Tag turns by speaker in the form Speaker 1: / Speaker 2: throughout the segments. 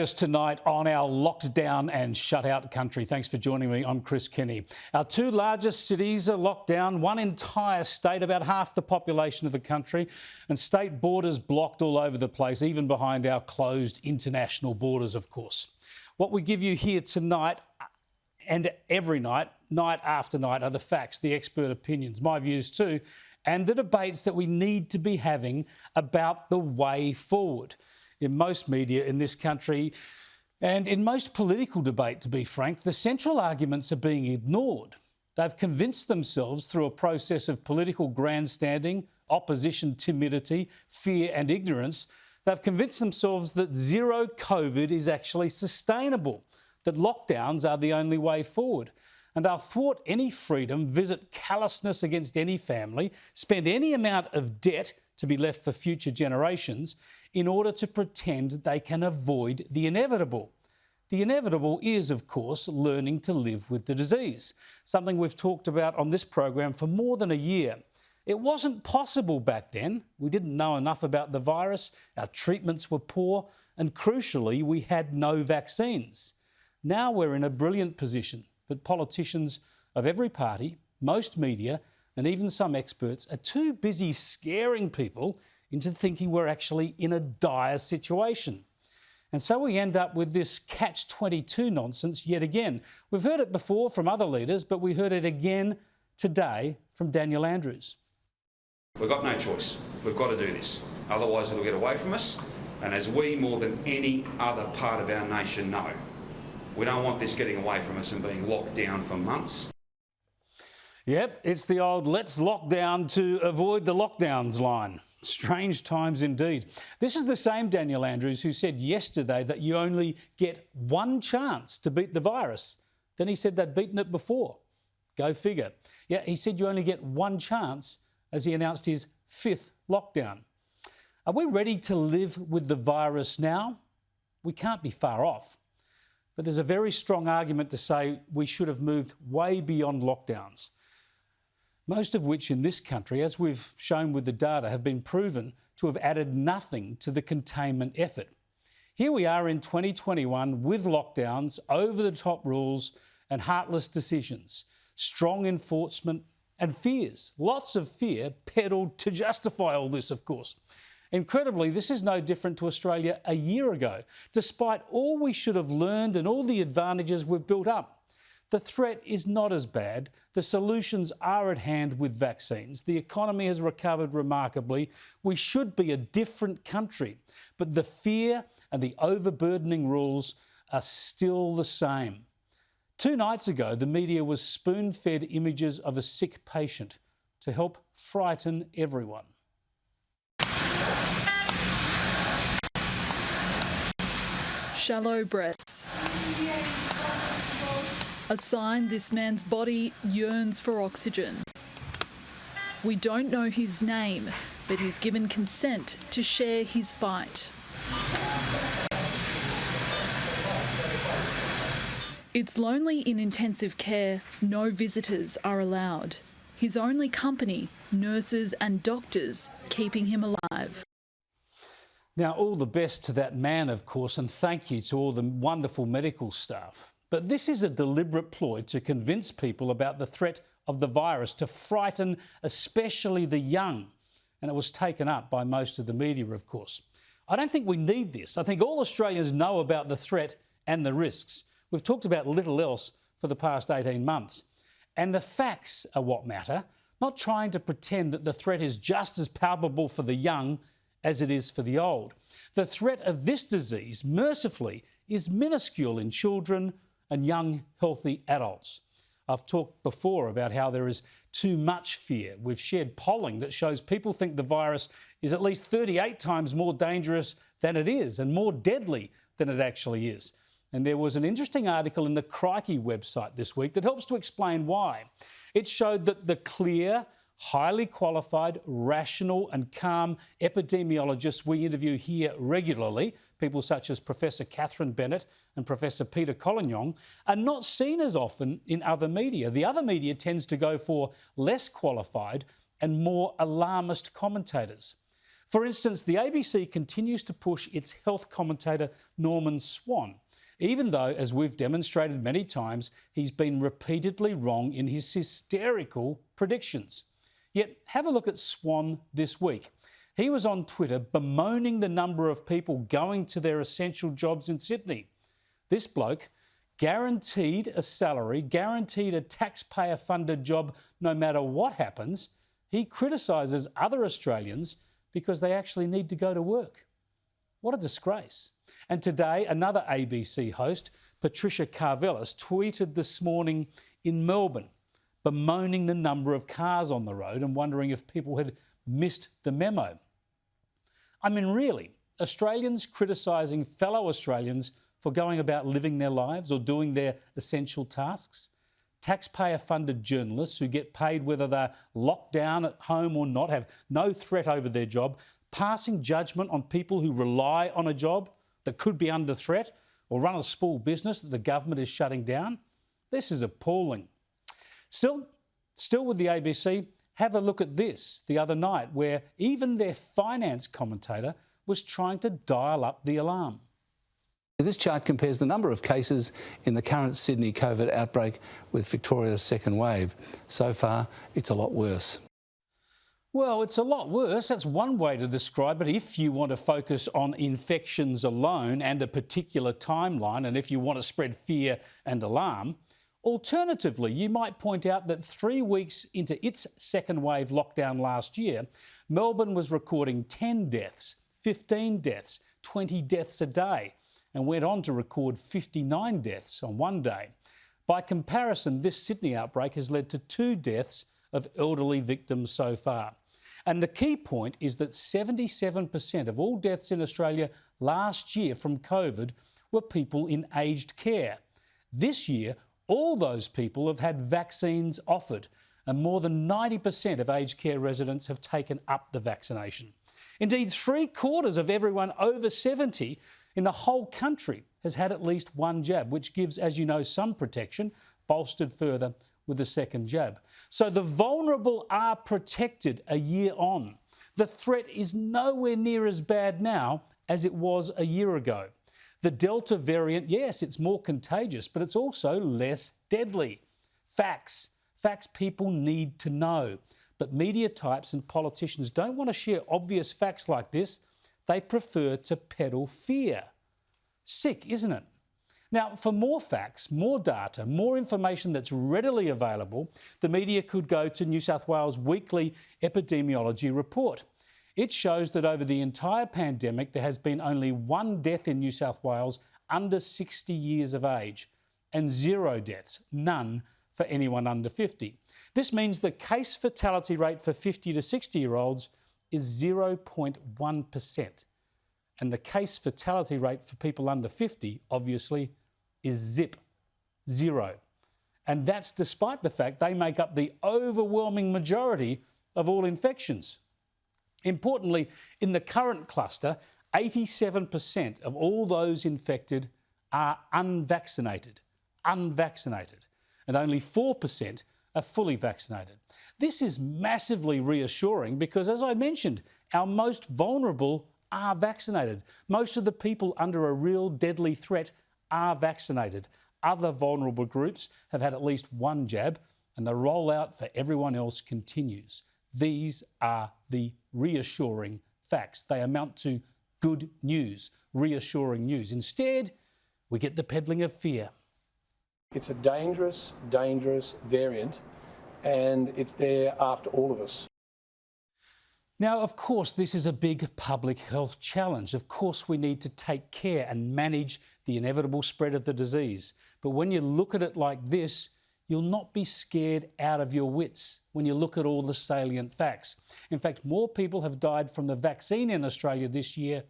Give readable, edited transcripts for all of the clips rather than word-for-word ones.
Speaker 1: Tonight on our locked down and shut out country. Thanks for joining me. I'm Chris Kenny. Our two largest cities are locked down, one entire state, about half the population of the country, and state borders blocked all over the place, even behind our closed international borders, of course. What we give you here tonight and every night, night after night, are the facts, the expert opinions, my views too, and the debates that we need to be having about the way forward. In most media in this country and in most political debate, to be frank, the central arguments are being ignored. They've convinced themselves through a process of political grandstanding, opposition timidity, fear and ignorance. They've convinced themselves that zero COVID is actually sustainable, that lockdowns are the only way forward. And they'll thwart any freedom, visit callousness against any family, spend any amount of debt to be left for future generations in order to pretend they can avoid the inevitable. The inevitable is, of course, learning to live with the disease, something we've talked about on this program for more than a year. It wasn't possible back then. We didn't know enough about the virus, our treatments were poor, and crucially, we had no vaccines. Now we're in a brilliant position, but politicians of every party, most media, and even some experts are too busy scaring people into thinking we're actually in a dire situation. And so we end up with this catch-22 nonsense yet again. We've heard it before from other leaders, but we heard it again today from Daniel Andrews.
Speaker 2: We've got no choice. We've got to do this. Otherwise it'll get away from us. And as we, more than any other part of our nation, know, we don't want this getting away from us and being locked down for months.
Speaker 1: Yep, it's the old let's lock down to avoid the lockdowns line. Strange times indeed. This is the same Daniel Andrews who said yesterday that you only get one chance to beat the virus. Then he said they'd beaten it before. Go figure. Yeah, he said you only get one chance as he announced his 5th lockdown. Are we ready to live with the virus now? We can't be far off. But there's a very strong argument to say we should have moved way beyond lockdowns, most of which in this country, as we've shown with the data, have been proven to have added nothing to the containment effort. Here we are in 2021 with lockdowns, over-the-top rules and heartless decisions, strong enforcement and fears, lots of fear peddled to justify all this, of course. Incredibly, this is no different to Australia a year ago, despite all we should have learned and all the advantages we've built up. The threat is not as bad. The solutions are at hand with vaccines. The economy has recovered remarkably. We should be a different country, but the fear and the overburdening rules are still the same. 2 nights ago, the media was spoon-fed images of a sick patient to help frighten everyone.
Speaker 3: Shallow breaths. A sign this man's body yearns for oxygen. We don't know his name, but he's given consent to share his fight. It's lonely in intensive care. No visitors are allowed. His only company, nurses and doctors, keeping him alive.
Speaker 1: Now, all the best to that man, of course, and thank you to all the wonderful medical staff. But this is a deliberate ploy to convince people about the threat of the virus, to frighten especially the young. And it was taken up by most of the media, of course. I don't think we need this. I think all Australians know about the threat and the risks. We've talked about little else for the past 18 months. And the facts are what matter, not trying to pretend that the threat is just as palpable for the young as it is for the old. The threat of this disease, mercifully, is minuscule in children and young, healthy adults. I've talked before about how there is too much fear. We've shared polling that shows people think the virus is at least 38 times more dangerous than it is and more deadly than it actually is. And there was an interesting article in the Crikey website this week that helps to explain why. It showed that the clear, highly qualified, rational and calm epidemiologists we interview here regularly, people such as Professor Catherine Bennett and Professor Peter Collignon, are not seen as often in other media. The other media tends to go for less qualified and more alarmist commentators. For instance, the ABC continues to push its health commentator Norman Swan, even though, as we've demonstrated many times, he's been repeatedly wrong in his hysterical predictions. Yet have a look at Swan this week. He was on Twitter bemoaning the number of people going to their essential jobs in Sydney. This bloke, guaranteed a salary, guaranteed a taxpayer-funded job no matter what happens, he criticises other Australians because they actually need to go to work. What a disgrace. And today, another ABC host, Patricia Karvelis, tweeted this morning in Melbourne, bemoaning the number of cars on the road and wondering if people had missed the memo. I mean, really, Australians criticising fellow Australians for going about living their lives or doing their essential tasks? Taxpayer-funded journalists who get paid whether they're locked down at home or not, have no threat over their job, passing judgment on people who rely on a job that could be under threat or run a small business that the government is shutting down? This is appalling. Still with the ABC, have a look at this the other night where even their finance commentator was trying to dial up the alarm.
Speaker 4: This chart compares the number of cases in the current Sydney COVID outbreak with Victoria's second wave. So far, it's a lot worse.
Speaker 1: Well, it's a lot worse. That's one way to describe it. If you want to focus on infections alone and a particular timeline, and if you want to spread fear and alarm. Alternatively, you might point out that 3 weeks into its second wave lockdown last year, Melbourne was recording 10 deaths, 15 deaths, 20 deaths a day, and went on to record 59 deaths on one day. By comparison, this Sydney outbreak has led to 2 deaths of elderly victims so far. And the key point is that 77% of all deaths in Australia last year from COVID were people in aged care. This year, all those people have had vaccines offered, and more than 90% of aged care residents have taken up the vaccination. Indeed, 3/4 of everyone over 70 in the whole country has had at least one jab, which gives, as you know, some protection, bolstered further with the second jab. So the vulnerable are protected a year on. The threat is nowhere near as bad now as it was a year ago. The Delta variant, yes, it's more contagious, but it's also less deadly. Facts people need to know. But media types and politicians don't want to share obvious facts like this. They prefer to peddle fear. Sick, isn't it? Now, for more facts, more data, more information that's readily available, the media could go to New South Wales' weekly epidemiology report. It shows that over the entire pandemic, there has been only 1 death in New South Wales under 60 years of age, and 0 deaths, none for anyone under 50. This means the case fatality rate for 50 to 60-year-olds is 0.1%. And the case fatality rate for people under 50, obviously, is zero. And that's despite the fact they make up the overwhelming majority of all infections. Importantly, in the current cluster, 87% of all those infected are unvaccinated, and only 4% are fully vaccinated. This is massively reassuring because, as I mentioned, our most vulnerable are vaccinated. Most of the people under a real deadly threat are vaccinated. Other vulnerable groups have had at least one jab, and the rollout for everyone else continues. These are the reassuring facts. They amount to good news, reassuring news. Instead, we get the peddling of fear.
Speaker 5: It's a dangerous variant, and it's there after all of us.
Speaker 1: Now, of course, this is a big public health challenge. Of course, we need to take care and manage the inevitable spread of the disease. But when you look at it like this, you'll not be scared out of your wits when you look at all the salient facts. In fact, more people have died from the vaccine in Australia this year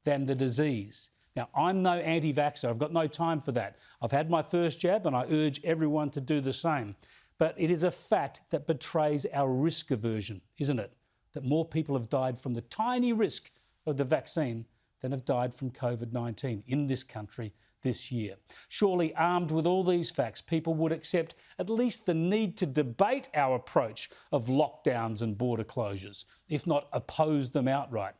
Speaker 1: than the disease. Now, I'm no anti-vaxxer. I've got no time for that. I've had my first jab and I urge everyone to do the same. But it is a fact that betrays our risk aversion, isn't it? That more people have died from the tiny risk of the vaccine than have died from COVID-19 in this country this year. Surely, armed with all these facts, people would accept at least the need to debate our approach of lockdowns and border closures, if not oppose them outright.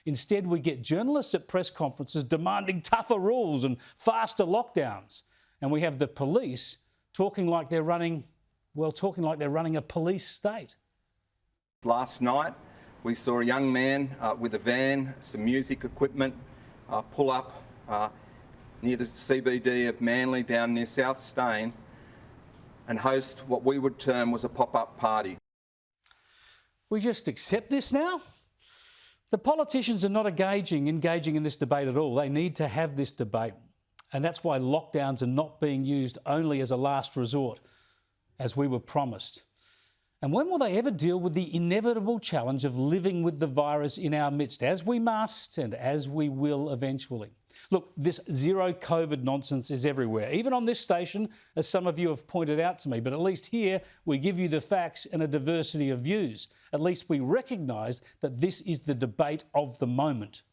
Speaker 1: Instead, we get journalists at press conferences demanding tougher rules and faster lockdowns. And we have the police talking like they're running a police state.
Speaker 6: Last night, we saw a young man with a van, some music equipment, pull up near the CBD of Manly down near South Stein and host what we would term was a pop-up party.
Speaker 1: We just accept this now? The politicians are not engaging in this debate at all. They need to have this debate. And that's why lockdowns are not being used only as a last resort, as we were promised. And when will they ever deal with the inevitable challenge of living with the virus in our midst, as we must and as we will eventually? Look, this zero COVID nonsense is everywhere, even on this station, as some of you have pointed out to me. But at least here, we give you the facts and a diversity of views. At least we recognise that this is the debate of the moment.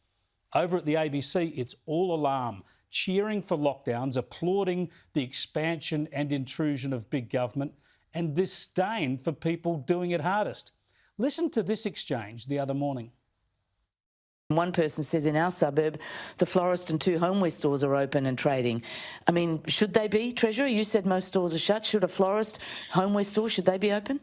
Speaker 1: Over at the ABC, it's all alarm, cheering for lockdowns, applauding the expansion and intrusion of big government, and disdain for people doing it hardest. Listen to this exchange the other morning.
Speaker 7: One person says in our suburb, the florist and 2 homeware stores are open and trading. I mean, should they be, Treasurer? You said most stores are shut. Should a florist, homeware store, should they be open?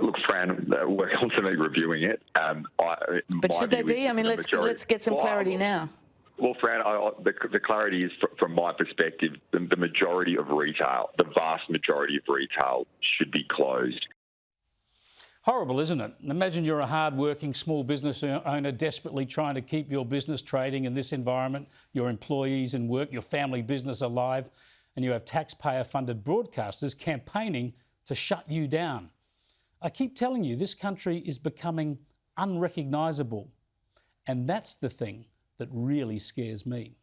Speaker 8: Look, Fran, we're constantly reviewing it.
Speaker 7: But should they be? I mean, let's get some clarity now.
Speaker 8: Well, Fran, the clarity is, from my perspective, the majority of retail, the vast majority of retail should be closed.
Speaker 1: Horrible, isn't it? Imagine you're a hard-working small business owner desperately trying to keep your business trading in this environment, your employees in work, your family business alive, and you have taxpayer-funded broadcasters campaigning to shut you down. I keep telling you, this country is becoming unrecognisable, and that's the thing that really scares me.